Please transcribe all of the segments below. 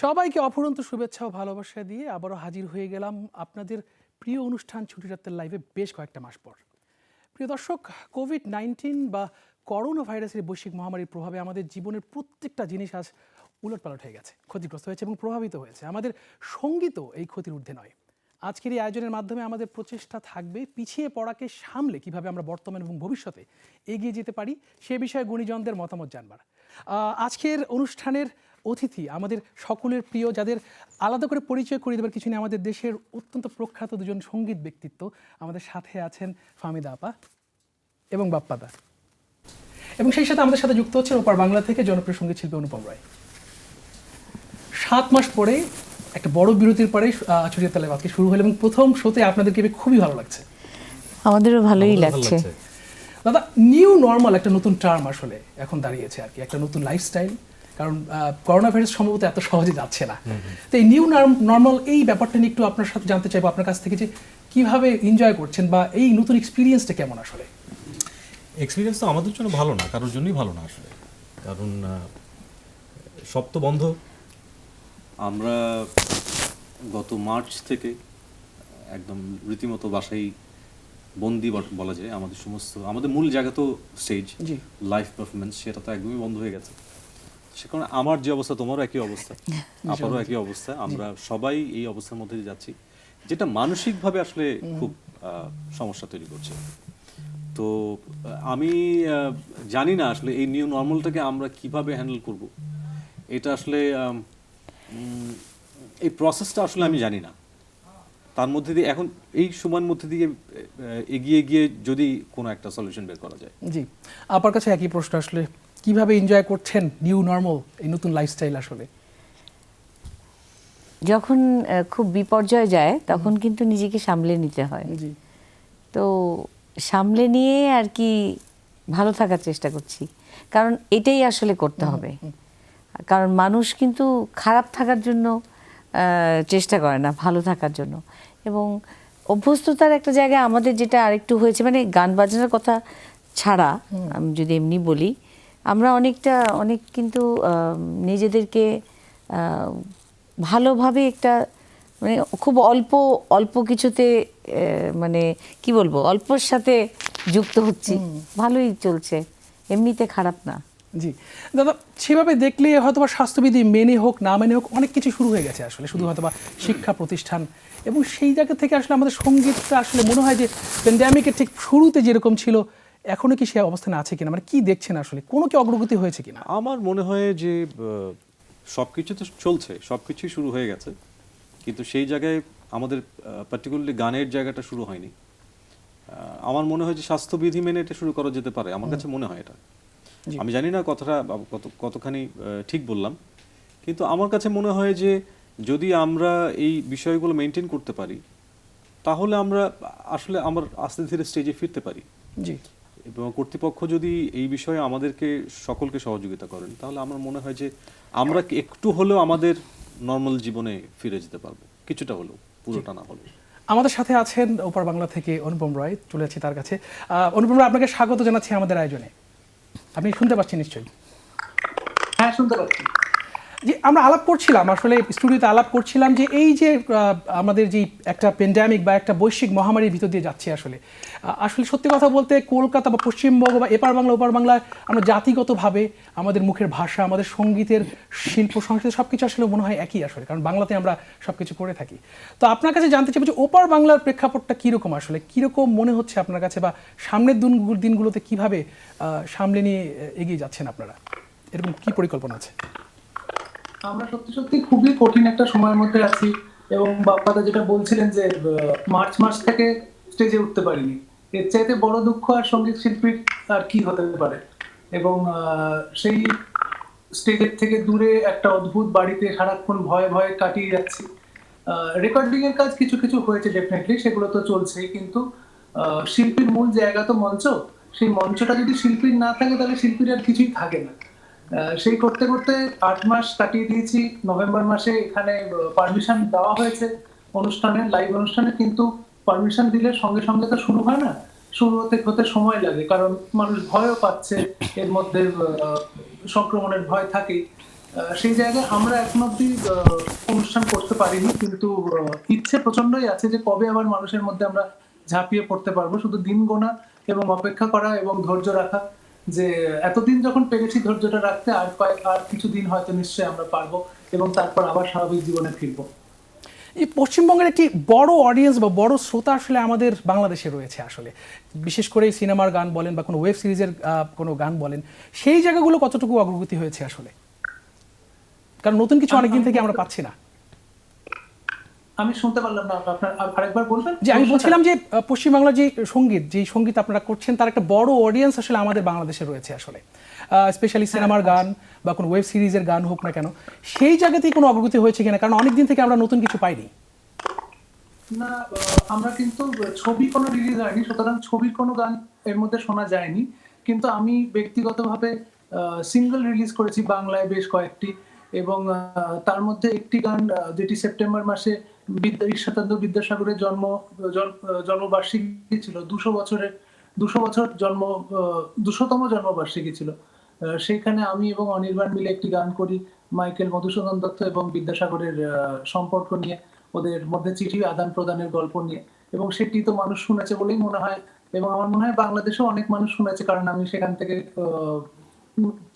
সবাইকে অফুরন্ত শুভেচ্ছা ও ভালোবাসা দিয়ে আবারও হাজির হয়ে গেলাম আপনাদের প্রিয় অনুষ্ঠান ছুটি রাতের লাইভে বেশ কয়েকটা মাস পর। প্রিয় দর্শক, কোভিড-19 বা করোনা ভাইরাসের বৈশ্বিক মহামারীর প্রভাবে আমাদের জীবনের প্রত্যেকটা জিনিস আজ উলটপালট হয়ে গেছে, ক্ষতিগ্রস্ত হয়েছে এবং প্রভাবিত হয়েছে। আমাদের সঙ্গীতও এই ক্ষতির ঊর্ধ্বে নয়। আজকের এই আয়োজনের মাধ্যমে আমাদের প্রচেষ্টা থাকবে পিছিয়ে পড়াকে সামলে কিভাবে আমরা বর্তমান এবং ভবিষ্যতে এগিয়ে যেতে পারি সে বিষয়ে গুণীজনদের মতামত জানবার। আজকের অনুষ্ঠানের অতিথি আমাদের সকলের প্রিয়, যাদের আলাদা করে পরিচয় করিয়ে দেবার কিছু নেই, আমাদের দেশের অত্যন্ত প্রখ্যাত দুজন সঙ্গীত ব্যক্তিত্ব। আমাদের সাথে আছেন ফাহমিদা আপা এবং বাপ্পাদা, এবং সেই সাথে আমাদের সাথে যুক্ত হচ্ছেন ওপার বাংলা থেকে জনপ্রিয় সঙ্গীত শিল্পী অনুপম রায়। 7 মাস পরে একটা বড় বিরতির পরে ছুটি রাতের লাইভ আজকে শুরু হলো এবং প্রথম শোতে আপনাদেরকে খুবই ভালো লাগছে। আমাদেরও ভালোই লাগছে। দাদা, নিউ নর্মাল একটা নতুন টার্ম আসলে এখন দাঁড়িয়েছে আর কি, একটা নতুন লাইফস্টাইল। কারণ করোনা ভাইরাস সম্ভবত এত সহজে যাচ্ছে না। তো এই নিউ নর্মাল এই ব্যাপারটা নিয়ে একটু আপনার সাথে জানতে চাইবো আপনার কাছ থেকে, যে কিভাবে এনজয় করছেন বা এই নতুন এক্সপিরিয়েন্সটা কেমন আসলে? এক্সপিরিয়েন্স তো আমাদের জন্য ভালো না, কারোর জন্যই ভালো না আসলে, কারণ সব তো বন্ধ। আমরা গত মার্চ থেকে একদম রীতিমতো বাসায় বন্দি বলা যায়। আমাদের মূল জায়গা তো স্টেজ, লাইভ পারফরমেন্স, সেটা তো একদমই বন্ধ হয়ে গেছে। সে কারণে আমার যে অবস্থা, তোমারও একই অবস্থা, আপনারও একই অবস্থা, আমরা সবাই এই অবস্থার মধ্যে দিয়ে যাচ্ছি, যেটা মানসিকভাবে আসলে খুব সমস্যা তৈরি করছে। তো আমি জানি না আসলে এই নিউ নর্মালটাকে আমরা কিভাবে হ্যান্ডেল করব। এটা আসলে এই প্রসেসটা আসলে আমি জানি না। তার মধ্যে দিয়ে এখন এই সময়ের মধ্যে দিয়ে এগিয়ে গিয়ে যদি কোনো একটা সলিউশন বের করা যায়। জি, আপনার কাছে একই প্রশ্ন, আসলে কিভাবে এনজয় করছেন নিউ নর্মাল, এই নতুন লাইফস্টাইল? আসলে যখন খুব বিপর্যয় যায় তখন কিন্তু নিজেকে সামলে নিতে হয়। জি, তো সামলে নিয়ে আর কি ভালো থাকার চেষ্টা করছি, কারণ এটাই আসলে করতে হবে। কারণ মানুষ কিন্তু খারাপ থাকার জন্য চেষ্টা করে না, ভালো থাকার জন্য। এবং অভ্যস্ততার একটা জায়গায় আমাদের যেটা আরেকটু হয়েছে, মানে গান বাজনার কথা ছাড়া আমি যদি এমনি বলি, আমরা অনেক কিন্তু নিজেদেরকে ভালোভাবে একটা মানে খুব অল্প কিছুতে মানে কি বলবো, অল্পর সাথে যুক্ত হচ্ছি, ভালোই চলছে, এমনিতে খারাপ না। জি দাদা, সেভাবে দেখলে হয়তো বা স্বাস্থ্যবিধি মেনে হোক না মেনে হোক অনেক কিছু শুরু হয়ে গেছে আসলে, শুধু হয়তো বা শিক্ষা প্রতিষ্ঠান, এবং সেই জায়গা থেকে আসলে আমাদের সঙ্গীতটা আসলে মনে হয় যে প্যান্ডেমিকের ঠিক শুরুতে যেরকম ছিল এখনো কি সে অবস্থানে আছে কিনা, মানে কি দেখছেন আসলে, কোনো কি অগ্রগতি হয়েছে কিনা? আমার মনে হয় যে সবকিছু তো চলছে, সবকিছুই শুরু হয়ে গেছে, কিন্তু সেই জায়গায় আমাদের পার্টিকুলারলি গানের জায়গাটা শুরু হয়নি। আমার মনে হয় যে স্বাস্থ্যবিধি মেনে এটা শুরু করা যেতে পারে, আমার কাছে মনে হয় এটা। আমি জানি না কথাটা কতখানি ঠিক বললাম, কিন্তু আমার কাছে মনে হয় যে যদি আমরা এই বিষয়গুলো মেনটেন করতে পারি তাহলে আমরা আসলে আস্তে ধীরে স্টেজে ফিরতে পারি। জি, এবং কর্তৃপক্ষ যদি এই বিষয়ে আমাদেরকে সকলকে সহযোগিতা করেন তাহলে আমার মনে হয় যে আমরা একটু হলেও আমাদের নর্মাল জীবনে ফিরে যেতে পারবো, কিছুটা হলেও, পুরোটা না হলেও। আমাদের সাথে আছেন ওপার বাংলা থেকে অনুপম রায়, চলে যাচ্ছি তার কাছে। অনুপম রায়, আপনাকে স্বাগত জানাচ্ছি আমাদের আয়োজনে। আপনি শুনতে পাচ্ছেন নিশ্চয়ই? হ্যাঁ, শুনতে পাচ্ছি। যে আমরা আলাপ করছিলাম, আসলে স্টুডিওতে আলাপ করছিলাম যে এই যে আমাদের যে একটা প্যান্ডেমিক বা একটা বৈশ্বিক মহামারীর ভিতর দিয়ে যাচ্ছে, আসলে সত্যি কথা বলতে কলকাতা বা পশ্চিমবঙ্গ বা এপার বাংলা ওপার বাংলায় আমরা জাতিগতভাবে আমাদের মুখের ভাষা, আমাদের সঙ্গীতের শিল্প সংস্কৃতি সব কিছু আসলে মনে হয় একই আসলে, কারণ বাংলাতে আমরা সব কিছু করে থাকি। তো আপনার কাছে জানতে চাইবো যে ওপার বাংলার প্রেক্ষাপটটা কীরকম, আসলে কীরকম মনে হচ্ছে আপনার কাছে, বা সামনের দিনগুলোতে কিভাবে সামলে নিয়ে এগিয়ে যাচ্ছেন আপনারা, এরকম কি পরিকল্পনা আছে? আমরা সত্যি খুবই কঠিন একটা সময়ের মধ্যে আছি, এবং বাপ্পাদা যেটা বলছিলেন যে মার্চ মাস থেকে স্টেজে উঠতে পারিনি, এর চাইতে বড় দুঃখ আর সঙ্গীত শিল্পীর আর কি হতে পারে। এবং সেই স্টেজের থেকে দূরে একটা অদ্ভুত বাড়িতে সারাক্ষণ ভয়ে ভয়ে কাটিয়ে যাচ্ছি। রেকর্ডিং এর কাজ কিছু কিছু হয়েছে ডেফিনেটলি, সেগুলো তো চলছেই, কিন্তু শিল্পীর মূল জায়গা তো মঞ্চ। সেই মঞ্চটা যদি শিল্পীর না থাকে তাহলে শিল্পীর আর কিছুই থাকে না। সেই করতে করতে 8 মাস কাটিয়ে দিয়েছি। নভেম্বর মাসে এখানে পারমিশন দেওয়া হয়েছে অনুষ্ঠানে, লাইভ অনুষ্ঠানে, কিন্তু পারমিশন দিলে সঙ্গে সঙ্গে তো শুরু হয় না, শুরু হতে হতে সময় লাগে, কারণ মানুষ ভয়ও পাচ্ছে, এর মধ্যে সংক্রমণের ভয় থাকেই। সেই জায়গায় আমরা এখন অব্দি অনুষ্ঠান করতে পারিনি, কিন্তু ইচ্ছে প্রচন্ডই আছে যে কবে আবার মানুষের মধ্যে আমরা ঝাঁপিয়ে পড়তে পারবো। শুধু দিন গোনা এবং অপেক্ষা করা এবং ধৈর্য রাখা, যে এতদিন যখন পেরেছি ধৈর্যটা রাখতে, আর কিছু দিন হয়তো নিশ্চয়ই আমরা পারবো এবং তারপর আবার স্বাভাবিক জীবনে ফিরবো। এই পশ্চিমবঙ্গের একটি বড় অডিয়েন্স বা বড় শ্রোতা আসলে আমাদের বাংলাদেশে রয়েছে আসলে, বিশেষ করে সিনেমার গান বলেন বা কোনো ওয়েব সিরিজের কোনো গান বলেন, সেই জায়গাগুলো কতটুকু অগ্রগতি হয়েছে আসলে? কারণ নতুন কিছু অনেকদিন থেকে আমরা পাচ্ছি না। আমি শুনতে পারলাম না, আপনার আরেকবার বলবেন? যে আমি বলছিলাম যে পশ্চিমবাংলার যে সঙ্গীত আপনারা করছেন, তার একটা বড় অডিয়েন্স আসলে আমাদের বাংলাদেশে রয়েছে আসলে, স্পেশালি সিনেমার গান বা কোনো ওয়েব সিরিজের গান হোক না কেন, সেই জায়গাতেই কোনো অগ্রগতি হয়েছে কিনা? কারণ অনেকদিন থেকে আমরা নতুন কিছু পাইনি। না, আমরা কিন্তু ছবি কোনো রিলিজ হয়নি, সুতরাং ছবির কোনো গান এর মধ্যে শোনা যায়নি। কিন্তু আমি ব্যক্তিগতভাবে সিঙ্গেল রিলিজ করেছি বাংলায় বেশ কয়েকটি, এবং তার মধ্যে একটি গান যেটি সেপ্টেম্বর মাসে ঈশ্বরচন্দ্র বিদ্যাসাগরের জন্মবার্ষিকী ছিল, 200তম জন্মবার্ষিকী ছিল। সেইখানে আমি এবং অনির্বাণ মিলে একটি গান করি মাইকেল মধুসূদন দত্ত এবং বিদ্যাসাগরের সম্পর্ক নিয়ে, ওদের মধ্যে চিঠি আদান প্রদানের গল্প নিয়ে, এবং সেটি তো মানুষ শুনেছে বলেই মনে হয়, এবং আমার মনে হয় বাংলাদেশেও অনেক মানুষ শুনেছে, কারণ আমি সেখান থেকে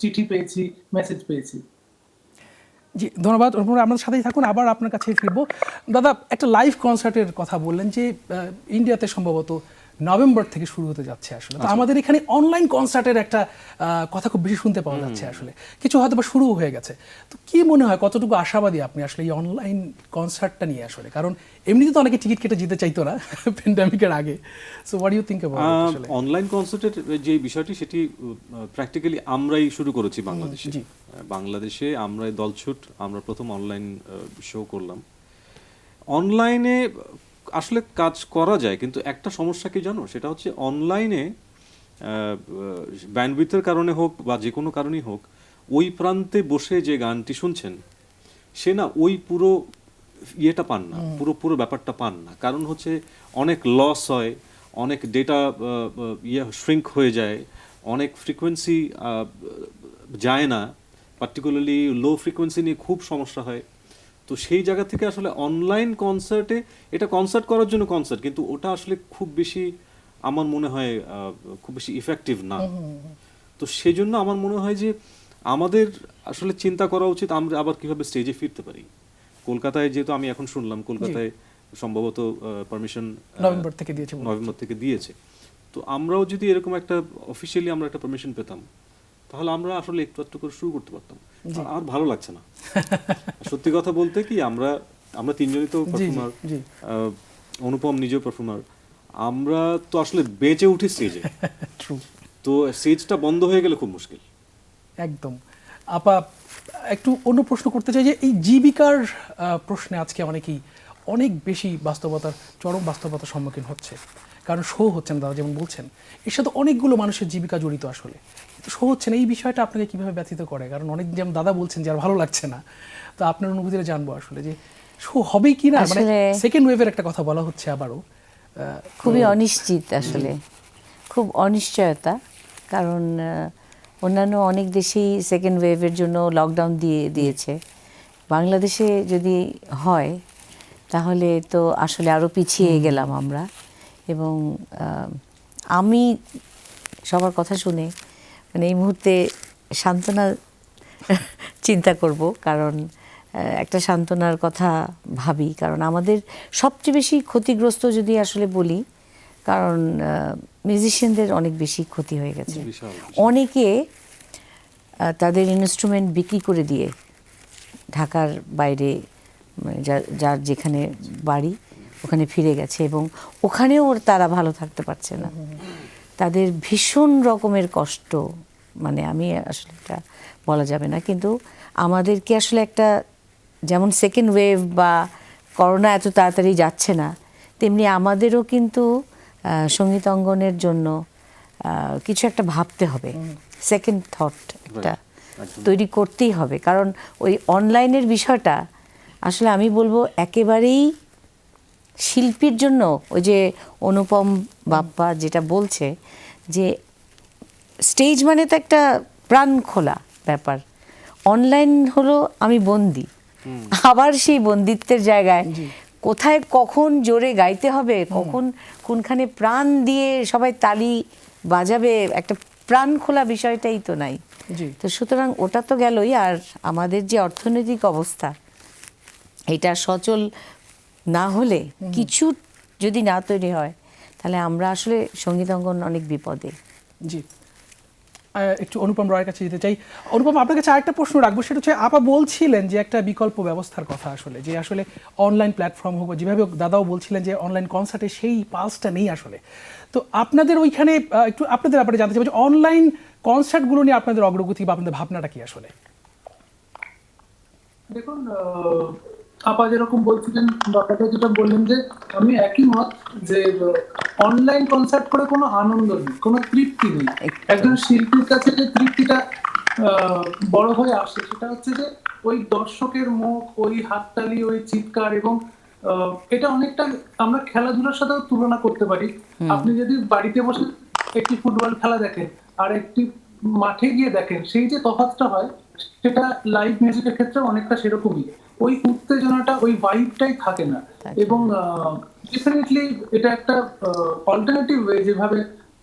চিঠি পেয়েছি, মেসেজ পেয়েছি। জি, ধন্যবাদ। আপনারা আমাদের সাথেই থাকুন, আবার আপনার কাছে ফিরবো। দাদা, একটা লাইভ কনসার্টের কথা বললেন যে ইন্ডিয়াতে সম্ভবত নভেম্বর থেকে শুরু হতে যাচ্ছে আসলে। তো আমাদের এখানে অনলাইন কনসার্টের একটা কথা খুব বেশি শুনতে পাওয়া যাচ্ছে আসলে, কিছু হয়তো বা শুরু হয়ে গেছে। তো কি মনে হয়, কতটুকু আশাবাদী আপনি আসলে এই অনলাইন কনসার্টটা নিয়ে আসলে? কারণ এমনিতে তো অনেকে টিকিট কেটে যেতে চাইতো না প্যান্ডেমিকের আগে। So what do you think about it আসলে? অনলাইন কনসার্টের যে বিষয়টি, সেটি প্র্যাকটিক্যালি আমরাই শুরু করেছি বাংলাদেশে। জি। বাংলাদেশে আমরা দলছুট, আমরা প্রথম অনলাইন শো করলাম। অনলাইনে আসলে কাজ করা যায়, কিন্তু একটা সমস্যা কি জানো, সেটা হচ্ছে অনলাইনে ব্যান্ডউইথের কারণে হোক বা যে কোনো কারণেই হোক, ওই প্রান্তে বসে যে গানটি শুনছেন সে না ওই পুরো ইয়েটা পান না, পুরো ব্যাপারটা পান না। কারণ হচ্ছে অনেক লস হয়, অনেক ডেটা শ্রিঙ্ক হয়ে যায়, অনেক ফ্রিকোয়েন্সি যায় না, পার্টিকুলারলি লো ফ্রিকোয়েন্সি নিয়ে খুব সমস্যা হয়। তো সেই জায়গা থেকে আসলে অনলাইন কনসার্টে, এটা কনসার্ট করার জন্য কনসার্ট, কিন্তু ওটা আসলে খুব বেশি আমার মনে হয় খুব বেশি ইফেক্টিভ না। তো সেই জন্য আমার মনে হয় যে আমাদের আসলে চিন্তা করা উচিত আমরা আবার কিভাবে স্টেজে ফিরতে পারি। কলকাতায় যেহেতু আমি এখন শুনলাম কলকাতায় সম্ভবত পারমিশন নভেম্বর থেকে দিয়েছে। নভেম্বর থেকে দিয়েছে। তো আমরাও যদি এরকম একটা অফিসিয়ালি আমরা একটা পারমিশন পেতাম, তাহলে আমরা আসলে একটু একটু করে শুরু করতে পারতাম। আর ভালো লাগছে না সত্যি কথা বলতে কি, আমরা তিনজনই তো পারফর্মার, অনুপম নিজেও পারফর্মার, আমরা তো আসলে বেঁচে উঠি স্টেজে। তো স্টেজটা বন্ধ হয়ে গেলে খুব মুশকিল। একদম। আপা, একটু অন্য প্রশ্ন করতে চাই যে এই জীবিকার প্রশ্নে আজকে অনেকেই অনেক বেশি চরম বাস্তবতার সম্মুখীন হচ্ছে, কারণ শো হচ্ছে না দাদা যেমন বলছেন, এর সাথে অনেকগুলো মানুষের জীবিকা জড়িত আসলে, কিন্তু শো হচ্ছে না। এই বিষয়টা আপনাকে কিভাবে ব্যথিত করে? কারণ অনেক যেমন দাদা বলছেন যে আর ভালো লাগছে না, তো আপনার অনুভূতিটা জানবো আসলে, যে শো হবে কি না। মানে সেকেন্ড ওয়েভের একটা কথা বলা হচ্ছে আবারও, খুবই অনিশ্চিত আসলে, খুব অনিশ্চয়তা। কারণ অন্যান্য অনেক দেশেই সেকেন্ড ওয়েভের জন্য লকডাউন দিয়েছে। বাংলাদেশে যদি হয় তাহলে তো আসলে আরও পিছিয়ে গেলাম আমরা। এবং আমি সবার কথা শুনে মানে এই মুহূর্তে সান্ত্বনা চিন্তা করব, কারণ একটা সান্ত্বনার কথা ভাবি। কারণ আমাদের সবচেয়ে বেশি ক্ষতিগ্রস্ত যদি আসলে বলি, কারণ মিউজিশিয়ানদের অনেক বেশি ক্ষতি হয়ে গেছে। অনেকে তাদের ইনস্ট্রুমেন্ট বিক্রি করে দিয়ে ঢাকার বাইরে, মানে যার যেখানে বাড়ি ওখানে ফিরে গেছে, এবং ওখানেও তারা ভালো থাকতে পারছে না। তাদের ভীষণ রকমের কষ্ট, মানে আমি আসলে এটা বলা যাবে না। কিন্তু আমাদেরকে আসলে একটা, যেমন সেকেন্ড ওয়েভ বা করোনা এত তাড়াতাড়ি যাচ্ছে না, তেমনি আমাদেরও কিন্তু সঙ্গীত অঙ্গনের জন্য কিছু একটা ভাবতে হবে, সেকেন্ড থট একটা তৈরি করতেই হবে। কারণ ওই অনলাইনের বিষয়টা আসলে আমি বলবো একেবারেই শিল্পীর জন্য, ওই যে অনুপম বাপ্পা যেটা বলছে যে স্টেজ মানে তো একটা প্রাণ খোলা ব্যাপার, অনলাইন হলো আমি বন্দি, আবার সেই বন্দিত্বের জায়গায় কোথায় কখন জোরে গাইতে হবে, কখন কোনখানে প্রাণ দিয়ে সবাই তালি বাজাবে, একটা প্রাণ খোলা বিষয়টাই তো নাই। জি। তো সুতরাং ওটা তো গেলই। আর আমাদের যে অর্থনৈতিক অবস্থা, এটা সচল না হলে, কিছু যদি না তৈরি হয়, তাহলে আমরা আসলে সঙ্গীতাঙ্গন অনেক বিপদে। জি। একটু অনুপম রায়ের কাছে যেতে চাই। অনুপম, আপনার কাছে আরেকটা প্রশ্ন রাখবো, সেটা হচ্ছে আপা বলছিলেন যে একটা বিকল্প ব্যবস্থার কথা, আসলে যে আসলে অনলাইন প্ল্যাটফর্ম হোক, যেভাবে হোক, দাদাও বলছিলেন যে অনলাইন কনসার্টে সেই পালসটা নেই আসলে। তো আপনাদের ওইখানে একটু আপনাদের ব্যাপারে জানতে চাই যে অনলাইন কনসার্টগুলো নিয়ে আপনাদের অগ্রগতি বা আপনাদের ভাবনাটা কি আসলে? দেখুন, আপা যেরকম বলছিলেন, ব্যাপারটা যেটা বললেন, যে আমি একই মত যে অনলাইন কনসার্ট করে কোনো আনন্দ নেই, কোনো তৃপ্তি নেই। একজন শিল্পীর কাছে যে তৃপ্তিটা বড় হয়ে আসে, সেটা হচ্ছে যে ওই দর্শকের মুখ, ওই হাততালি, ওই চিৎকার, এবং এটা অনেকটা আমরা খেলাধুলার সাথেও তুলনা করতে পারি। আপনি যদি বাড়িতে বসে একটি ফুটবল খেলা দেখেন আর একটি মাঠে গিয়ে দেখেন, সেই যে তফাৎটা হয়, সেটা লাইভ মিউজিকের ক্ষেত্রে অনেকটা সেরকমই। ওই উত্তেজনাটা, ওই ভাইবটাই থাকে না। এবং ডেফিনেটলি এটা একটা অল্টারনেটিভ ওয়ে, যেভাবে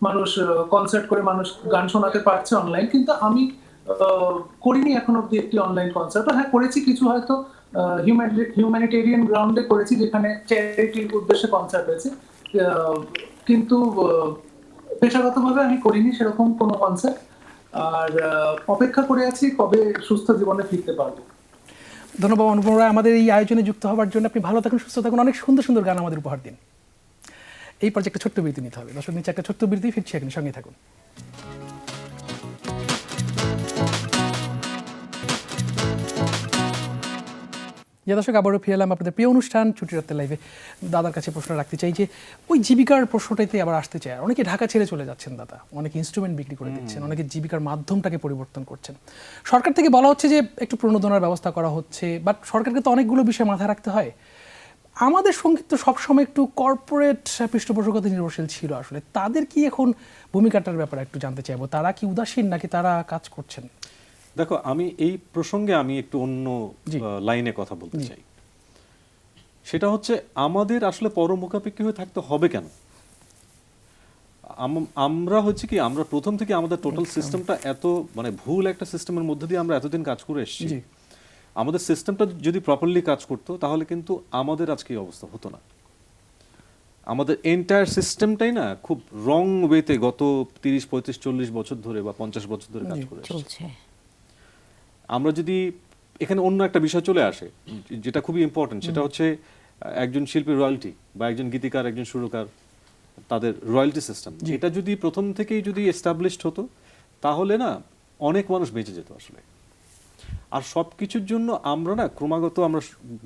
মানুষ কনসার্ট করে মানুষ গান শোনাতে পারছে অনলাইন। কিন্তু আমি করিনি এখন অব্দি একটি অনলাইন কনসার্ট। হ্যাঁ, করেছি কিছু, হয়তো হিউম্যানিটেরিয়ান গ্রাউন্ডে করেছি, যেখানে চ্যারিটির উদ্দেশ্যে কনসার্ট হয়েছে। কিন্তু পেশাগতভাবে আমি করিনি সেরকম কোনো কনসার্ট। আর অপেক্ষা করে আছি কবে সুস্থ জীবনে ফিরতে পারবো। ধন্যবাদ অনুপম রায় আমাদের এই আয়োজনে যুক্ত হওয়ার জন্য। আপনি ভালো থাকুন, সুস্থ থাকুন, অনেক সুন্দর সুন্দর গান আমাদের উপহার দিন। এই পর্যায়ে একটা ছোট্ট বিরতি নিতে হবে। দর্শক, নিচে একটা ছোট্ট বিরতি, ফিরছি এখানে, সঙ্গে থাকুন। যে দর্শক, আবারও ফিরে এলাম আপনাদের প্রিয় অনুষ্ঠান ছুটি রাতের লাইভে। দাদার কাছে প্রশ্ন রাখতে চাই যে ওই জীবিকার প্রশ্নটাইতে আবার আসতে চায়। অনেকে ঢাকা ছেড়ে চলে যাচ্ছেন দাদা, অনেকে ইনস্ট্রুমেন্ট বিক্রি করে দিচ্ছেন, অনেকে জীবিকার মাধ্যমটাকে পরিবর্তন করছেন। সরকার থেকে বলা হচ্ছে যে একটু প্রণোদনার ব্যবস্থা করা হচ্ছে, বাট সরকারকে তো অনেকগুলো বিষয় মাথায় রাখতে হয়। আমাদের সঙ্গীত তো সবসময় একটু কর্পোরেট পৃষ্ঠপোষকতা নির্ভরশীল ছিল আসলে। তাদের কি এখন ভূমিকাটার ব্যাপারে একটু জানতে চাইবো, তারা কি উদাসীন নাকি তারা কাজ করছেন? দেখো, আমি এই প্রসঙ্গে আমি একটু অন্য লাইনে কথা বলতে চাই। সেটা হচ্ছে, আমাদের আসলে পরমুখাপেক্ষী হয়ে থাকতে হবে কেন? আমরা হচ্ছে কি, আমরা প্রথম থেকে আমাদের টোটাল সিস্টেমটা এত মানে ভুল একটা সিস্টেমের মধ্যে দিয়ে আমরা এতদিন কাজ করে এসেছি। আমাদের সিস্টেমটা যদি প্রপারলি কাজ করতো, তাহলে কিন্তু আমাদের আজকে এই অবস্থা হতো না। আমাদের এন্টায়ার সিস্টেমটাই না খুব রং ওয়েতে গত 30, 35, 40 বছর ধরে বা 50 বছর ধরে কাজ করে চলছে। আমরা যদি এখানে অন্য একটা বিষয় চলে আসে, যেটা খুবই ইম্পর্টেন্ট, সেটা হচ্ছে একজন শিল্পীর রয়্যালটি বা একজন গীতিকার, একজন সুরকার, তাদের রয়্যালটি সিস্টেম, এটা যদি প্রথম থেকেই যদি এস্টাবলিশড হতো, তাহলে না অনেক মানুষ বেঁচে যেত আসলে। আর সব কিছুর জন্য আমরা না ক্রমাগত আমরা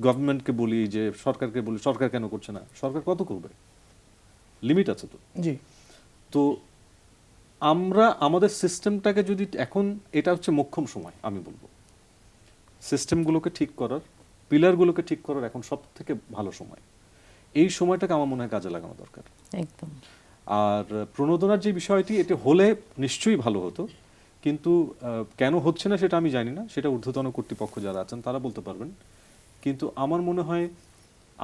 গভর্নমেন্টকে বলি, যে সরকারকে বলি, সরকার কেন করছে না? সরকার কত করবে? লিমিট আছে তো। জি। তো আমরা আমাদের সিস্টেমটাকে যদি এখন, এটা হচ্ছে মোক্ষম সময় আমি বলবো, সিস্টেমগুলোকে ঠিক করার, পিলারগুলোকে ঠিক করার এখন সব থেকে ভালো সময়। এই সময়টাকে আমার মনে হয় কাজে লাগানো দরকার। একদম। আর প্রণোদনার যে বিষয়টি, এটা হলে নিশ্চয়ই ভালো হতো, কিন্তু কেন হচ্ছে না সেটা আমি জানি না, সেটা ঊর্ধ্বতন কর্তৃপক্ষ যারা আছেন তারা বলতে পারবেন। কিন্তু আমার মনে হয়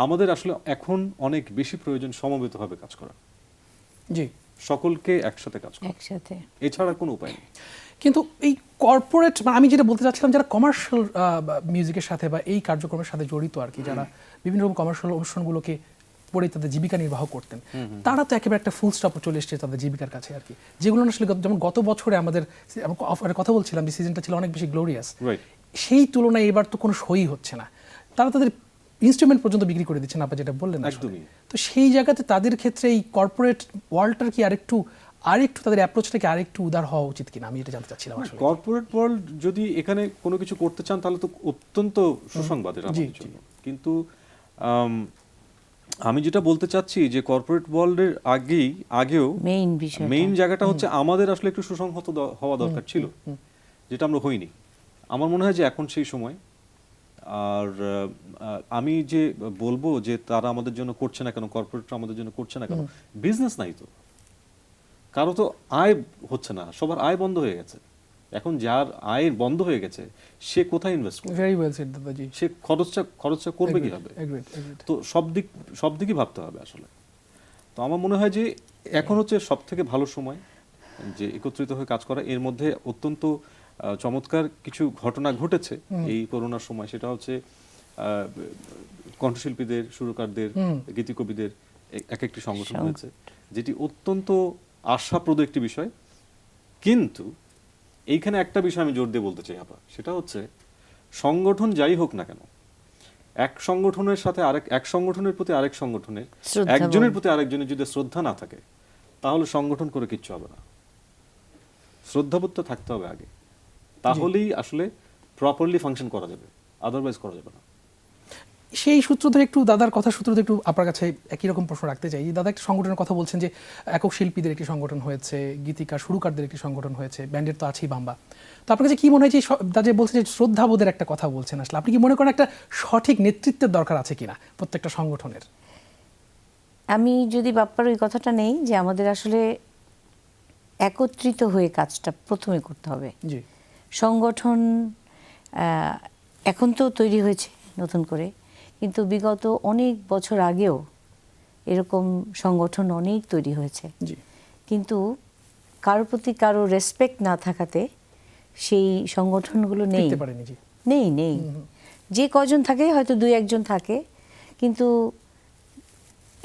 আমাদের আসলে এখন অনেক বেশি প্রয়োজন সমবেতভাবে কাজ করা। জি। সকলকে একসাথে কাজ করা, একসাথে, এছাড়া কোনো উপায় নেই। কিন্তু এই কর্পোরেট, আমি যেটা বলতে চাচ্ছিলাম, যারা কমার্শিয়াল মিউজিকের সাথে বা এই কার্যক্রমের সাথে জড়িত আর কি, যারা বিভিন্ন রকম কমার্শিয়াল অনুষ্ঠানগুলোকে পড়ে তাদের জীবিকা নির্বাহ করতেন, তারা তো একেবারে একটা ফুল স্টপ চলে এসেছে তাদের জীবিকার কাছে আর কি। যেগুলো আসলে যেমন গত বছরে আমাদের কথা বলছিলাম যে সিজনটা ছিল অনেক বেশি গ্লোরিয়াস, সেই তুলনায় এবার তো কোনো সই হচ্ছে না। তারা তাদের ইনস্ট্রুমেন্ট পর্যন্ত বিক্রি করে দিচ্ছেন, আপনি যেটা বললেন। একদমই। তো সেই জায়গাতে তাদের ক্ষেত্রে এই কর্পোরেট ওয়ার্ল্ডটার কি আরেকটু তাদের অ্যাপ্রোচটাকে আরেকটু উদার হওয়া উচিত কিনা, আমি এটা জানতে চাচ্ছিলাম আসলে। কর্পোরেট ওয়ার্ল্ড যদি এখানে কোনো কিছু করতে চান, তাহলে তো অত্যন্ত সুসংবাদ এটা আমাদের জন্য। কিন্তু আমি যেটা বলতে চাচ্ছি যে কর্পোরেট ওয়ার্ল্ডের আগেও মেইন জায়গাটা হচ্ছে আমাদের আসলে একটু সুসংহত হওয়া দরকার ছিল, যেটা আমরা হইনি। আমার মনে হয় যে এখন সেই সময়। আর আমি যে বলবো যে তারা আমাদের জন্য করছে না কেন, কর্পোরেটরা আমাদের জন্য করছে না কেন, বিজনেস নাই তো, কারো তো আয় হচ্ছে না, সবার আয় বন্ধ হয়ে গেছে। এখন যার আয় বন্ধ হয়ে গেছে সে কোথায় ইনভেস্ট করবে, ভেরি ওয়েল সেড দাদাজি। সে খরচটা করবে কিভাবে? এগ্রিড। তো সব দিকই ভাবতে হবে আসলে। তো আমার মনে হয় যে এখন হচ্ছে সব থেকে ভালো সময় যে একত্রিত হয়ে কাজ করা। এর মধ্যে অত্যন্ত চমৎকার কিছু ঘটনা ঘটেছে এই করোনার সময়। সেটা হচ্ছে কণ্ঠশিল্পীদের, সুরকারদের, গীতিকবিদের এক একটি সংগঠন হয়েছে, যেটি অত্যন্ত আশাপ্রদ একটি বিষয়। কিন্তু এইখানে একটা বিষয় আমি জোর দিয়ে বলতে চাই আপা, সেটা হচ্ছে সংগঠন যাই হোক না কেন, এক সংগঠনের সাথে এক সংগঠনের প্রতি আরেক সংগঠনের, শ্রদ্ধাবোধ। একজনের প্রতি আরেকজনের যদি শ্রদ্ধা না থাকে তাহলে সংগঠন করে কিচ্ছু হবে না। শ্রদ্ধাবোধটা থাকতে হবে আগে, তাহলেই আসলে প্রপারলি ফাংশন করা যাবে, আদারওয়াইজ করা যাবে না। সেই সূত্র ধরে একটু দাদার কথা সূত্র ধরে একটু আপনার কাছে একই রকম প্রশ্ন রাখতে চাই। দাদা একটা সংগঠনের কথা বলছেন যে একক শিল্পীদের একটি সংগঠন হয়েছে, গীতিকার সুরকারদের একটি সংগঠন হয়েছে, ব্যান্ডের তো আছেই বাম্বা। তো আপনার কাছে কি মনে হয় যে দাদা বলছেন যে শ্রদ্ধাবোধের একটা কথা বলছেন, আসলে আপনি কি মনে করেন একটা সঠিক নেতৃত্বের দরকার আছে কিনা প্রত্যেকটা সংগঠনের? আমি যদি বাপ্পার ওই কথাটা নেই যে আমাদের আসলে একত্রিত হয়ে কাজটা প্রথমে করতে হবে। জি সংগঠন এখন তো তৈরি হয়েছে নতুন করে, কিন্তু বিগত অনেক বছর আগেও এরকম সংগঠন অনেক তৈরি হয়েছে, জি কিন্তু কারোর প্রতি কারো রেসপেক্ট না থাকাতে সেই সংগঠনগুলো নেই টিকতে পারেনি। জি নেই যে কজন থাকে হয়তো 2-1 থাকে, কিন্তু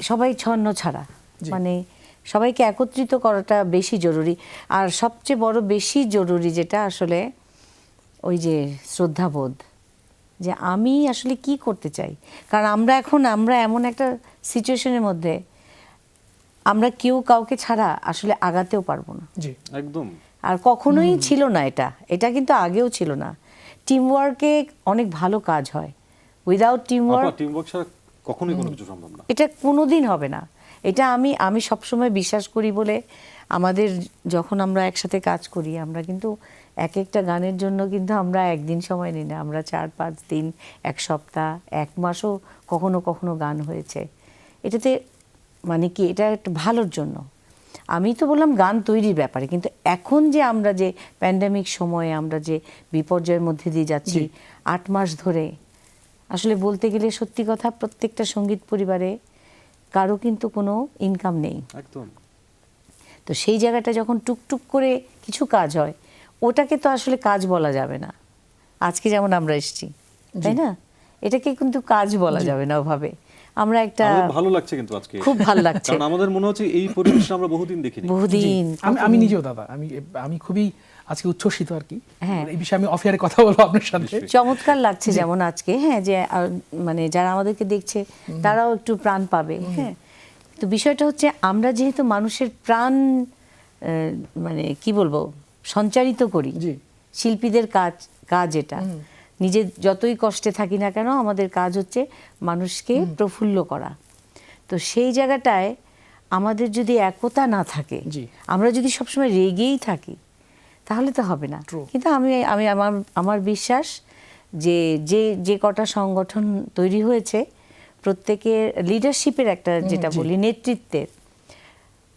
সবাই ছন্ন ছাড়া, জি। মানে সবাইকে একত্রিত করাটা বেশি জরুরি। আর সবচেয়ে বড় বেশি জরুরি যেটা আসলে ওই যে শ্রদ্ধাবোধ, যে আমি আসলে কি করতে চাই। কারণ আমরা এমন একটা সিচুয়েশনের মধ্যে আমরা কেউ কাউকে ছাড়া আসলে আগাতেও পারবো না। জি একদম। আর কখনোই ছিল না এটা কিন্তু আগেও ছিল না। টিমওয়ার্কে অনেক ভালো কাজ হয়, উইদাউট টিমওয়ার্ক টিমওয়ার্ক ছাড়া কখনোই কোনো কিছু সম্ভব না। এটা কোনোদিন হবে না। এটা আমি সবসময় বিশ্বাস করি বলে আমাদের যখন আমরা একসাথে কাজ করি, আমরা কিন্তু এক একটা গানের জন্য কিন্তু আমরা একদিন সময় নিই না, আমরা 4-5 দিন, 1 সপ্তাহ, 1 মাসও কখনো কখনো গান হয়েছে। এটাতে মানে কি, এটা একটা ভালোর জন্য। আমি তো বললাম গান তৈরির ব্যাপারে, কিন্তু এখন যে আমরা যে প্যান্ডেমিক সময়ে আমরা যে বিপর্যয়ের মধ্যে দিয়ে যাচ্ছি 8 মাস ধরে, আসলে বলতে গেলে সত্যি কথা প্রত্যেকটা সঙ্গীত পরিবারে কারো কিন্তু কোনো ইনকাম নেই। একদম। তো সেই জায়গাটা যখন টুকটুক করে কিছু কাজ হয়, ওটাকে তো আসলে কাজ বলা যাবে না। আজকে যেমন আমরা এসেছি, তাই না, এটাকে কিন্তু কাজ বলা যাবে না ওভাবে। আমরা একটা আমাদের ভালো লাগছে কিন্তু আজকে, খুব ভালো লাগছে, কারণ আমাদের মনে হচ্ছে এই পরিবেশটা আমরা বহুদিন দেখিনি। বহুদিন। আমি নিজেও দাদা আমি খুবই আজকে উচ্ছ্বসিত আর কি। হ্যাঁ। এই বিষয়ে আমি অফিয়ারে কথা বলবো আপনার সাথে। চমৎকার লাগছে যেমন আজকে, হ্যাঁ, যে মানে যারা আমাদেরকে দেখছে তারাও একটু প্রাণ পাবে। হ্যাঁ, তো বিষয়টা হচ্ছে আমরা যেহেতু মানুষের প্রাণ মানে কি বলবো সঞ্চারিত করি, জি শিল্পীদের কাজ এটা। নিজে যতই কষ্টে থাকি না কেন, আমাদের কাজ হচ্ছে মানুষকে প্রফুল্ল করা। তো সেই জায়গাটায় আমাদের যদি একতা না থাকে, জি। আমরা যদি সবসময় রেগেই থাকি, তাহলে তো হবে না। True. কিন্তু আমার বিশ্বাস যে যে কটা সংগঠন তৈরি হয়েছে, প্রত্যেকের লিডারশিপের একটা যেটা বলি নেতৃত্বের,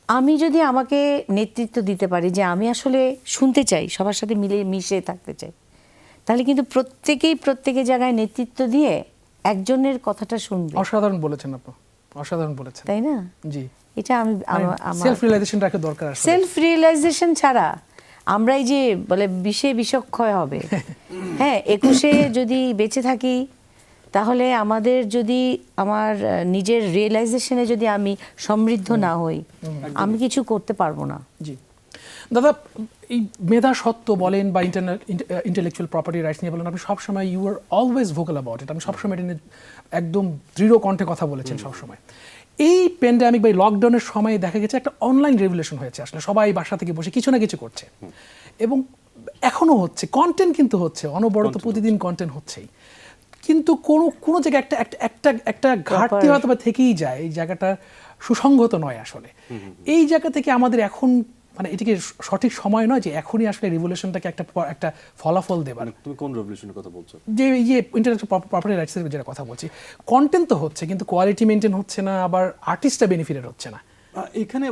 আমি যদি আমাকে নেতৃত্ব দিতে পারি যে আমি আসলে শুনতে চাই, সবার সাথে মিশে থাকতে চাই, তাহলে কিন্তু প্রত্যেকের জায়গায় নেতৃত্ব দিয়ে একজনের কথাটা শুনবে। অসাধারণ বলেছেন আপনি, অসাধারণ বলেছেন, তাই না? জি। এটা আমি সেলফ রিয়েলাইজেশন রাখা দরকার আসলে। সেলফ রিয়েলাইজেশন ছাড়া আমরা এই যে বলে বিষক্ষয় হবে। হ্যাঁ, 21-এ যদি বেঁচে থাকি, তাহলে আমাদের যদি আমার নিজের রিয়েলাইজেশনে যদি আমি সমৃদ্ধ না হই, আমি কিছু করতে পারবো না। জি দাদা, এই মেধা সত্ত্ব বলেন বা ইন্টেলেকচুয়াল প্রপার্টি রাইটস নিয়ে বলেন, আপনি সবসময় you are always vocal about it. আমি সবসময় এটা নিয়ে একদম দৃঢ় কণ্ঠে কথা বলেছেন সবসময়। এই প্যান্ডেমিক বা লকডাউনের সময় দেখা গেছে একটা অনলাইন রেভলিউশন হয়েছে, আসলে সবাই বাসা থেকে বসে কিছু না কিছু করছে, এবং এখনো হচ্ছে, কন্টেন্ট কিন্তু হচ্ছে অনবরত, প্রতিদিন কন্টেন্ট হচ্ছেই, কিন্তু কোনো জায়গায় একটা ঘাটতি হয়তো বা থেকেই যায়, এই জায়গাটা সুসংগত নয় আসলে। এই জায়গা থেকে আমাদের এখন মানে এটিকে সঠিক সময় নয় যে এখনই আসলে রেভলিউশনটাকে একটা ফলাফল দেবার। তুমি কোন রেভলিউশনের কথা বলছো? যে ইন্টেলেকচুয়াল প্রপার্টি রাইটসের যেটা কথা বলছি, কন্টেন্ট তো হচ্ছে কিন্তু কোয়ালিটি মেনটেন হচ্ছে না, আবার আর্টিস্টটা বেনিফিটেড হচ্ছে না। এখানে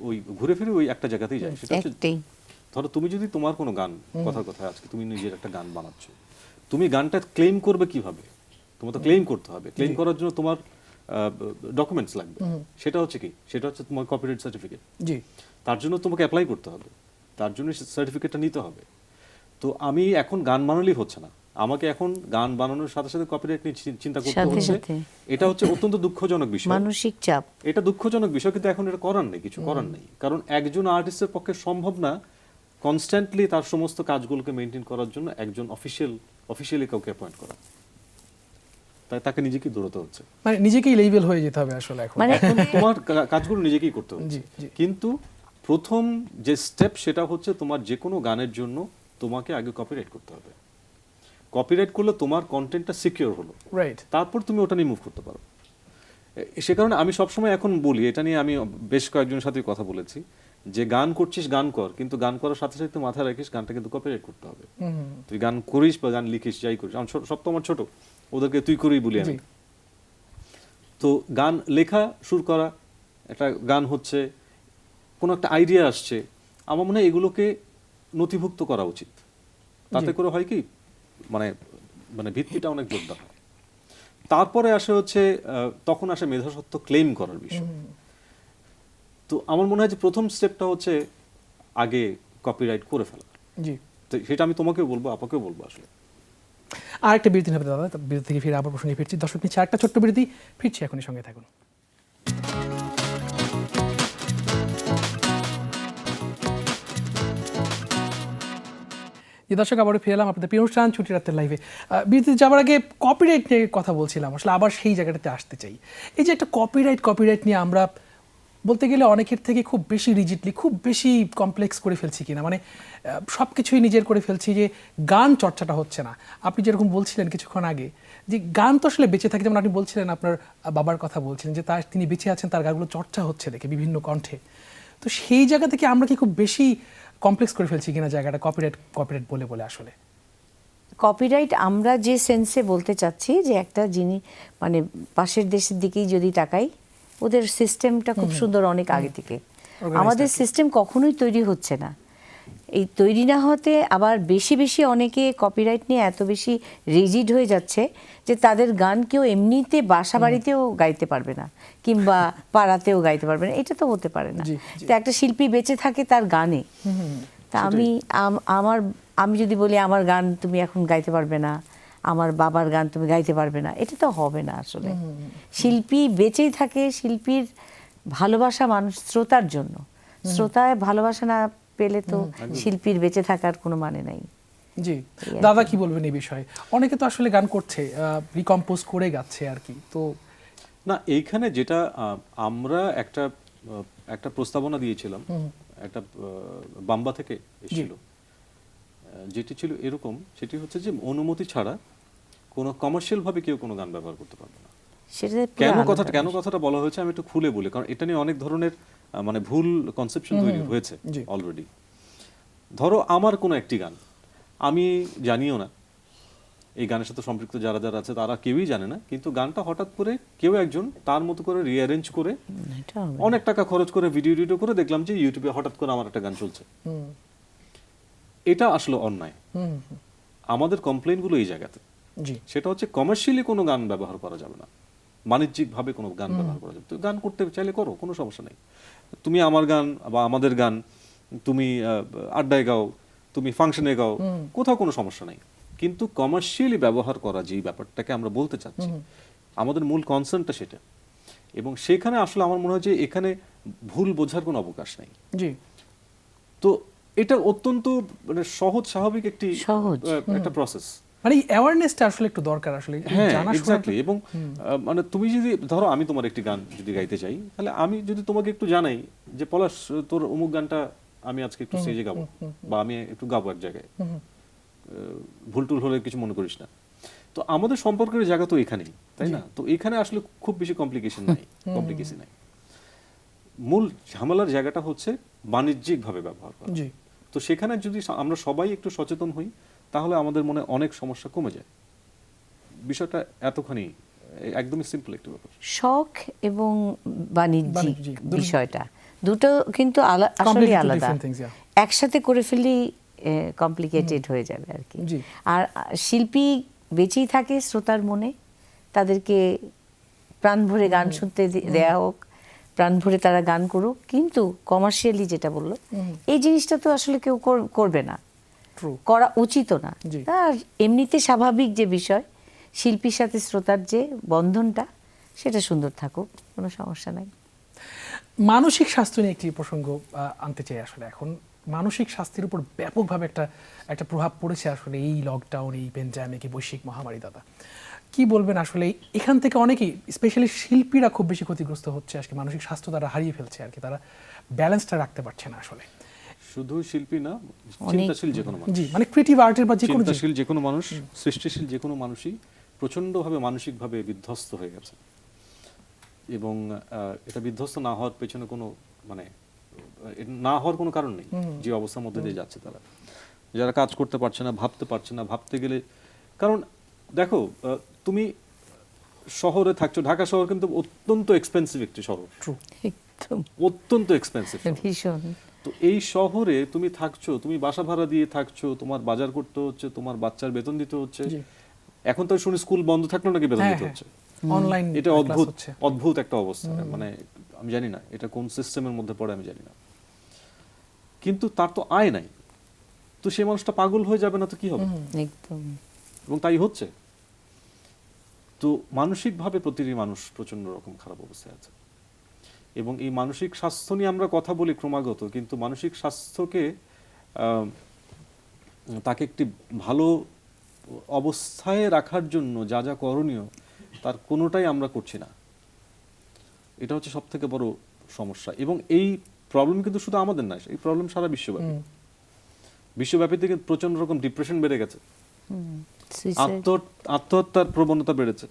ওই ঘুরে ফিরে ওই একটা জায়গাতেই যায়, সেটা হচ্ছে একটাই। ধরো তুমি যদি তোমার কোনো গান, কথার কথা আজকে তুমি নিজের একটা গান বানাচ্ছো, তুমি গানটা ক্লেম করবে কিভাবে? তোমার তো ক্লেম করতে হবে। ক্লেম করার জন্য তোমার ডকুমেন্টস লাগবে। সেটা হচ্ছে কি? সেটা হচ্ছে তোমার কপিরাইট সার্টিফিকেট। জি, তার জন্য তোমাকে অ্যাপ্লাই করতে হবে, তার জন্য সার্টিফিকেটটা নিতে হবে। তো আমি এখন গান বানালেই হচ্ছে না, আমাকে এখন গান বানানোর সাথে সাথে কপিরাইট নিয়ে চিন্তা করতে সাথে হচ্ছে। সাথে। এটা হচ্ছে অত্যন্ত দুঃখজনক বিষয়। মানসিক চাপ। এটা দুঃখজনক বিষয়, কিন্তু এখন এটা করার নেই, কিছু করার নেই। কারণ একজন আর্টিস্টের পক্ষে সম্ভব না কনস্ট্যান্টলি তার সমস্ত কাজগুলোকে মেনটেন করার জন্য একজন অফিসিয়ালি কাউকে অ্যাপয়েন্ট করা। তাই তাকে নিজেকেই দৌড়াতে হচ্ছে। মানে নিজেকেই লেভেল হয়ে যেতে হবে আসলে এখন। মানে এখন তোমার কাজগুলো নিজেকেই করতে হচ্ছে। জি, জি। কিন্তু প্রথম যে স্টেপ সেটা হচ্ছে তোমার যে কোনো গানের জন্য তোমাকে আগে কপিরাইট করতে হবে। কপিরাইট করলে তোমার কন্টেন্টটা সিকিউর হলো, রাইট। তারপর তুমি ওটা নিয়ে মুভ করতে পারো। সে কারণে আমি সবসময় এখন বলি, এটা নিয়ে আমি বেশ কয়েকজনের সাথে কথা বলেছি, যে গান করছিস গান কর, কিন্তু গান করার সাথে সাথে মাথায় রাখিস গানটা কিন্তু কপিরাইট করতে হবে। তুই গান করিস বা গান লিখিস, যাই করিস, সব তো আমার ছোট, ওদেরকে তুই করেই বলি আমি। তো গান লেখা শুরু করা, একটা গান হচ্ছে, কোনো একটা আইডিয়া আসছে, আমার মনে হয় এগুলোকে নথিভুক্ত করা উচিত। তাতে করে হয় কি, মানে মানে ভিত্তিটা অনেক জোরদার হয়। তারপরে আসে হচ্ছে তখন আসে মেধাস্বত্ব ক্লেম করার বিষয়। তো আমার মনে হয় যে প্রথম স্টেপটা হচ্ছে আগে কপিরাইট করে ফেলা। জি। তো সেটা আমি তোমাকেও বলবো, আপাকেও বলবো আসলে। আর একটা বিরতি হবে দাদা, বিরতি থেকে ফিরে আবার প্রসঙ্গে ফিরছি। দর্শক নিচ্ছে একটা ছোট্ট বিরতি, ফিরছি এখনই, সঙ্গে থাকুন। যে দর্শক আবারও ফিরে এলাম আপনাদের প্রিয় অনুষ্ঠান ছুটি রাতের লাইভে। বিরতিতে যাওয়ার আগে কপিরাইট নিয়ে কথা বলছিলাম, আসলে আবার সেই জায়গাটাতে আসতে চাই। এই যে একটা কপিরাইট নিয়ে আমরা বলতে গেলে অনেকের থেকে খুব বেশি রিজিডলি, খুব বেশি কমপ্লেক্স করে ফেলছি কিনা, মানে সব কিছুই নিজের করে ফেলছি, যে গান চর্চাটা হচ্ছে না। আপনি যেরকম বলছিলেন কিছুক্ষণ আগে, যে গান তো আসলে বেঁচে থাকে, যেমন আপনি বলছিলেন আপনার বাবার কথা বলছিলেন, যে তিনি বেঁচে আছেন, তার গানগুলো চর্চা হচ্ছে দেখে বিভিন্ন কণ্ঠে। তো সেই জায়গা থেকে আমরা কি খুব বেশি কমপ্লেক্স করে ফেলছি কিনা জায়গাটা, কপিরাইট বলে বলে আসলে? কপিরাইট আমরা যে সেন্সে বলতে চাচ্ছি, যে একটা যিনি মানে পাশের দেশের দিকেই যদি তাকাই, ওদের সিস্টেমটা খুব সুন্দর অনেক আগে থেকে। আমাদের সিস্টেম কখনোই তৈরি হচ্ছে না। এই তৈরি না হতে আবার বেশি বেশি অনেকে কপিরাইট নিয়ে এত বেশি রিজিড হয়ে যাচ্ছে যে তাদের গান কেউ এমনিতে বাসা বাড়িতেও গাইতে পারবে না, কিংবা পাড়াতেও গাইতে পারবে না। এটা তো হতে পারে না। তো একটা শিল্পী বেঁচে থাকে তার গানে। তা আমি যদি বলি আমার গান তুমি এখন গাইতে পারবে না, আমার বাবার গান তুমি গাইতে পারবে না, এটা তো হবে না আসলে। শিল্পী বেঁচেই থাকে শিল্পীর ভালোবাসা মানুষ শ্রোতার জন্য। শ্রোতায় ভালোবাসা না পেলে তো শিল্পীর বেঁচে থাকার কোনো মানে নাই। জি, দাদা কি বলবেন এই বিষয়ে? অনেকে তো আসলে গান করছে, রিকম্পোজ করে গাচ্ছে আর কি। তো না, এইখানে যেটা আমরা একটা প্রস্তাবনা দিয়েছিলাম, একটা বাম্বা থেকে এসেছিল, যেটি ছিল এরকম, সেটি হচ্ছে যে অনুমতি ছাড়া কোনো কমার্শিয়াল ভাবে কেউ কোনো গান ব্যবহার করতে পারবে না। সেটা কেন কথাটা বলা হয়েছে আমি একটু খুলে বলি, কারণ এটা নিয়ে অনেক ধরনের মানে ভুল কনসেপশন তৈরি হয়েছে অলরেডি। ধরো আমার কোনো একটি গান আমি জানিও না, এই গানের সাথে সম্পৃক্ত যারা যারা আছে তারা কেউই জানে না, কিন্তু গানটা হঠাৎ করে কেউ একজন তার মতো করে রিঅ্যারেঞ্জ করে অনেক টাকা খরচ করে ভিডিও করে দেখলাম যে ইউটিউবে হঠাৎ করে আমার একটা গান চলছে। এটা আসলে অন্যায়। আমাদের কমপ্লেইনগুলো এই জায়গাতে, সেটা হচ্ছে কমার্শিয়ালি কোনো গান ব্যবহার করা যাবে না, বাণিজ্যিকভাবে কোনো গান ব্যবহার করা যাবে। তো গান করতে চাইলে করো, কোনো সমস্যা নেই। তুমি আমার গান বা আমাদের গান তুমি আড্ডায় গাও, তুমি ফাংশনে গাও, কোথাও কোনো সমস্যা নেই। কিন্তু কমার্শিয়ালি ব্যবহার করা যে ব্যাপারটাকে আমরা বলতে চাচ্ছি, আমাদের মূল কনসার্নটা সেটা। এবং সেখানে আসলে আমার মনে হয় যে এখানে ভুল বোঝার কোনো অবকাশ নেই। জি, তো এটা অত্যন্ত মানে সহজ স্বাভাবিক একটা প্রসেস। মানে অ্যাওয়ারনেসটা আসলে একটু দরকার আসলে, হ্যাঁ, এক্স্যাক্টলি। এবং মানে তুমি যদি ধরো আমি তোমার একটি গান যদি গাইতে চাই, তাহলে আমি যদি তোমাকে একটু জানাই যে পলাশ তোর অমুক গানটা আমি আজকে একটু স্টেজে গাবো, বা আমি একটু গাবো এক জায়গায়, ভুল টুল হলে কিছু মনে করিস না। তো আমাদের সম্পর্কের জায়গা তো এখানেই, তাই না? তো এখানে আসলে খুব বেশি কমপ্লিকেশন নাই। মূল ঝামেলার জায়গাটা হচ্ছে বাণিজ্যিক ভাবে ব্যবহার করা। তো সেখানে যদি আমরা সবাই একটু সচেতন হই, তাহলে আমাদের মনে অনেক সমস্যা কমে যায়। বিষয়টা এতখানি একদমই সিম্পল একটা ব্যাপার। শখ এবং বাণিজ্যিক বিষয়টা দুটো কিন্তু আসলে আলাদা। একসাথে করে ফেললেই কমপ্লিকেটেড হয়ে যাবে আর কি। জি। আর শিল্পী বেঁচেই থাকে শ্রোতার মনে, তাদেরকে প্রাণ ভরে গান শুনতে দেয়া হোক, প্রাণ ভরে তারা গান করুক, কিন্তু কমার্শিয়ালি যেটা বললো এই জিনিসটা তো আসলে কেউ করবে না, ট্রু। করা উচিতও না। জি। আর এমনিতে স্বাভাবিক যে বিষয়, শিল্পীর সাথে শ্রোতার যে বন্ধনটা, সেটা সুন্দর থাকুক, কোনো সমস্যা নাই। মানসিক স্বাস্থ্য নিয়ে একটি প্রসঙ্গ আনতে চাই। আসলে এখন মানসিক স্বাস্থ্যের উপর ব্যাপকভাবে একটা প্রভাব পড়েছে আসলে এই লকডাউন, এই প্যান্ডেমিক, এই বৈশ্বিক মহামারী। দাদা কি বলবেন আসলে এখান থেকে অনেকেই, স্পেশালি শিল্পীরা খুব বেশি ক্ষতিগ্রস্ত হচ্ছে আজকে, মানসিক স্বাস্থ্য তারা হারিয়ে ফেলছে আর কি, তারা ব্যালেন্সটা রাখতে পারছে না আসলে। শুধু শিল্পী না, চিন্তাশীল যে কোনো মানুষ, জি, মানে ক্রিয়েটিভ আর্টের বা যে কোনো চিন্তাশীল যে কোনো মানুষ, সৃষ্টিশীল যে কোনো মানুষই প্রচণ্ডভাবে মানসিকভাবে বিধ্বস্ত হয়ে গেছে। এবং এটা বিধ্বস্ত না হওয়ার পেছনে কোনো মানে না হওয়ার কোনো কারণ নেই। যে অবস্থার মধ্যে দিয়ে যাচ্ছে তারা, যারা কাজ করতে পারছে না, ভাবতে পারছে না, ভাবতে গেলে, কারণ দেখো তুমি শহরে থাকছো, ঢাকা শহর কিন্তু অত্যন্ত এক্সপেন্সিভ একটি শহর, একদম অত্যন্ত এক্সপেন্সিভ। ভীষণ। তো এই শহরে তুমি থাকছো, তুমি বাসা ভাড়া দিয়ে থাকছো, তোমার বাজার করতে হচ্ছে, তোমার বাচ্চার বেতন দিতে হচ্ছে। জি। এখন তো শুনি স্কুল বন্ধ থাকলো নাকি বেতন দিতে হচ্ছে। অনলাইন এটা অদ্ভুত একটা অবস্থা। মানে আমি জানি না এটা কোন সিস্টেমের মধ্যে পড়ে, আমি জানি না, কিন্তু তার তো আয় নাই, তো সেই মানুষটা পাগল হয়ে যাবে না তো কি হবে? একদম। এবং তাই হচ্ছে। তো মানসিকভাবে প্রতিটি মানুষ প্রচন্ড রকম খারাপ অবস্থায় আছে। এবং এই মানসিক স্বাস্থ্য নিয়ে আমরা কথা বলি ক্রমাগত, কিন্তু মানসিক স্বাস্থ্যকে তাকে একটি ভালো অবস্থায় রাখার জন্য যা যা করণীয় তার কোনোটাই আমরা করছি না। এটা হচ্ছে সব থেকে বড় সমস্যা। এবং এই প্রবলেম কিন্তু শুধু আমাদের নয়, এই প্রবলেম সারা বিশ্বব্যাপী। বিশ্বব্যাপী থেকে প্রচন্ড রকম ডিপ্রেশন বেড়ে গেছে, আত্মহত্যার প্রবণতা বেড়েছে,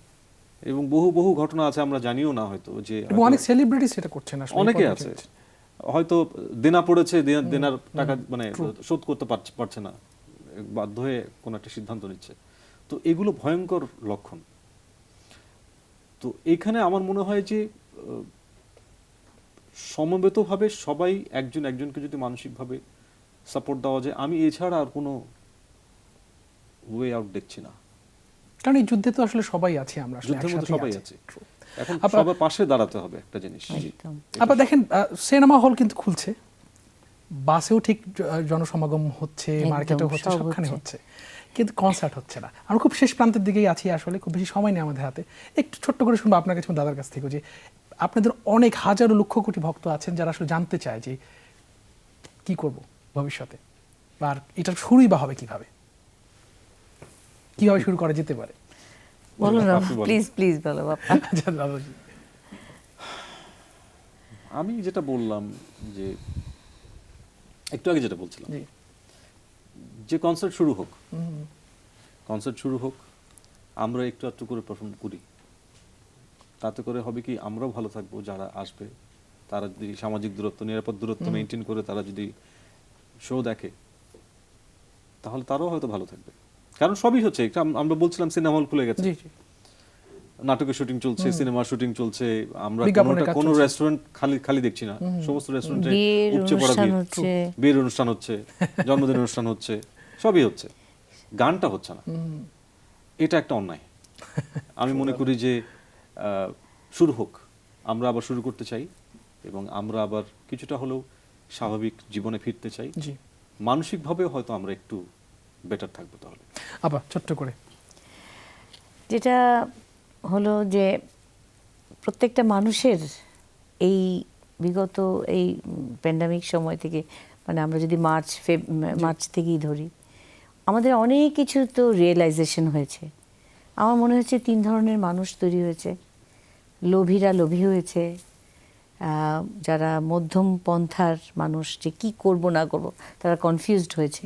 এবং বহু বহু ঘটনা আছে আমরা জানিও না হয়তো, যে অনেক সেলিব্রিটি সেটা করছেন আসলে। অনেকে আছে হয়তো দেনা পড়েছে, দেনার টাকা মানে শোধ করতে পারছে না, বাধ্য হয়ে কোনো একটা সিদ্ধান্ত নিচ্ছে। তো এগুলো ভয়ঙ্কর লক্ষণ। তো এখানে আমার মনে হয় যে সমবেতভাবে সবাই একজন একজনকে যদি মানসিকভাবে সাপোর্ট দেওয়া যায়, আমি এছাড়া আর কোনো ওয়ে আউট দেখছি না। কারণ এই যুদ্ধে তো আসলে সবাই আছি আমরা, যুদ্ধের মধ্যে সবাই আছে, এখন সবার পাশে দাঁড়াতে হবে একটা জিনিস। আবার দেখেন সিনেমা হল কিন্তু খুলছে, বাসেও ঠিক জনসমাগম হচ্ছে, মার্কেটেও হচ্ছে, সবখানে হচ্ছে, কিন্তু কনসার্ট হচ্ছে না। আমরা খুব শেষ প্রান্তের দিকেই আছি আসলে, খুব বেশি সময় নেই আমাদের হাতে। একটু ছোট্ট করে শুনবো আপনার কাছে, দাদার কাছ থেকে, যে আপনাদের অনেক হাজারো লক্ষ কোটি ভক্ত আছেন যারা আসলে জানতে চায় যে কি করব ভবিষ্যতে, আর এটার শুরুই বা হবে কিভাবে শুরু করা যেতে পারে। বলো না, প্লিজ প্লিজ বলো বাপ্পা। আচ্ছা দাদাজি, আমি যেটা বললাম, যে একটু আগে যেটা বলছিলাম, যে কনসার্ট শুরু হোক, আমরা একটু একটু করে পারফর্ম করি, তাতে করে হবে কি আমরাও ভালো থাকবো, যারা আসবে তারা যদি সামাজিক দূরত্ব, নিরাপদ দূরত্ব মেনটেন করে তারা যদি শো দেখে, তাহলে তারাও হয়তো ভালো থাকবে। কারণ সবই হচ্ছে, আমরা বলছিলাম সিনেমা হল খুলে গেছে, নাটকের শুটিং চলছে, সিনেমার শুটিং চলছে, আমরা কোনো রেস্টুরেন্ট খালি দেখছি না, সমস্ত রেস্টুরেন্টে উপচে পড়া ভিড়, বিয়ের অনুষ্ঠান হচ্ছে, জন্মদিন অনুষ্ঠান হচ্ছে, সবই হচ্ছে, গানটা হচ্ছে না। এটা একটা অন্যায়। আমি মনে করি যে শুরু হোক, আমরা আবার শুরু করতে চাই, এবং আমরা আবার কিছুটা হলেও স্বাভাবিক জীবনে ফিরতে চাই, মানসিকভাবেও হয়তো আমরা একটু বেটার থাকবো। তাহলে আবার ছোট্ট করে যেটা হলো যে প্রত্যেকটা মানুষের এই বিগত এই প্যান্ডামিক সময় থেকে, মানে আমরা যদি মার্চ থেকেই ধরি, আমাদের অনেক কিছু তো রিয়েলাইজেশন হয়েছে। আমার মনে হচ্ছে 3 ধরনের মানুষ তৈরি হয়েছে। লোভীরা লোভী হয়েছে, যারা মধ্যম পন্থার মানুষ, যে কি করব না করব তারা কনফিউজড হয়েছে,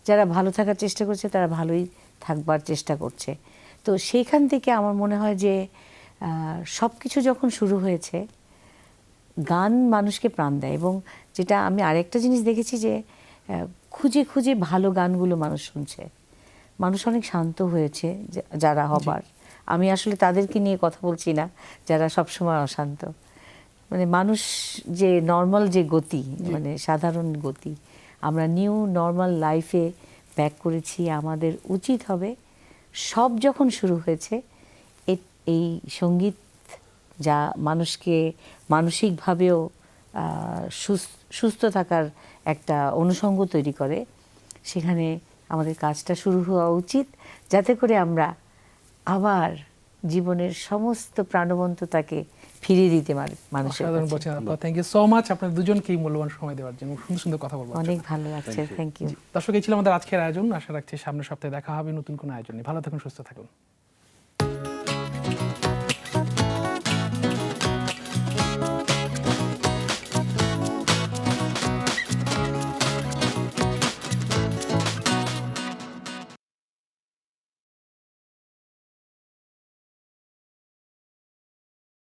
যারা ভালো থাকার চেষ্টা করছে তারা ভালোই থাকবার চেষ্টা করছে। তো সেইখান থেকে আমার মনে হয় যে সব কিছু যখন শুরু হয়েছে, গান মানুষকে প্রাণ দেয়। এবং যেটা আমি আরেকটা জিনিস দেখেছি, যে খুঁজে খুঁজে ভালো গানগুলো মানুষ শুনছে, মানুষ অনেক শান্ত হয়েছে যারা হবার। আমি আসলে তাদেরকে নিয়ে কথা বলছি না যারা সবসময় অশান্ত, মানে মানুষ যে নর্মাল যে গতি, মানে সাধারণ গতি, আমরা নিউ নর্মাল লাইফে ব্যাক করেছি। আমাদের উচিত হবে সব যখন শুরু হয়েছে এই সঙ্গীত যা মানুষকে মানসিকভাবেও সুস্থ থাকার একটা অনুষঙ্গ তৈরি করে, সেখানে আমাদের কাজটা শুরু হওয়া উচিত, যাতে করে আমরা আবার জীবনের সমস্ত প্রাণবন্ততাকে ফিরিয়ে দিতে পারি মানুষের অসাধারণ কাছে। বলছেন আপনারা। থ্যাংক ইউ সো মাচ আপনার দুজনকেই মূল্যবান সময় দেওয়ার জন্য, সুন্দর সুন্দর কথা বলবার জন্য। অনেক ভালো লাগছে, থ্যাংক ইউ। দর্শক, এই ছিল আমাদের আজকের আয়োজন। আশা রাখছি সামনের সপ্তাহে দেখা হবে নতুন কোনো আয়োজনে। ভালো থাকুন, সুস্থ থাকুন।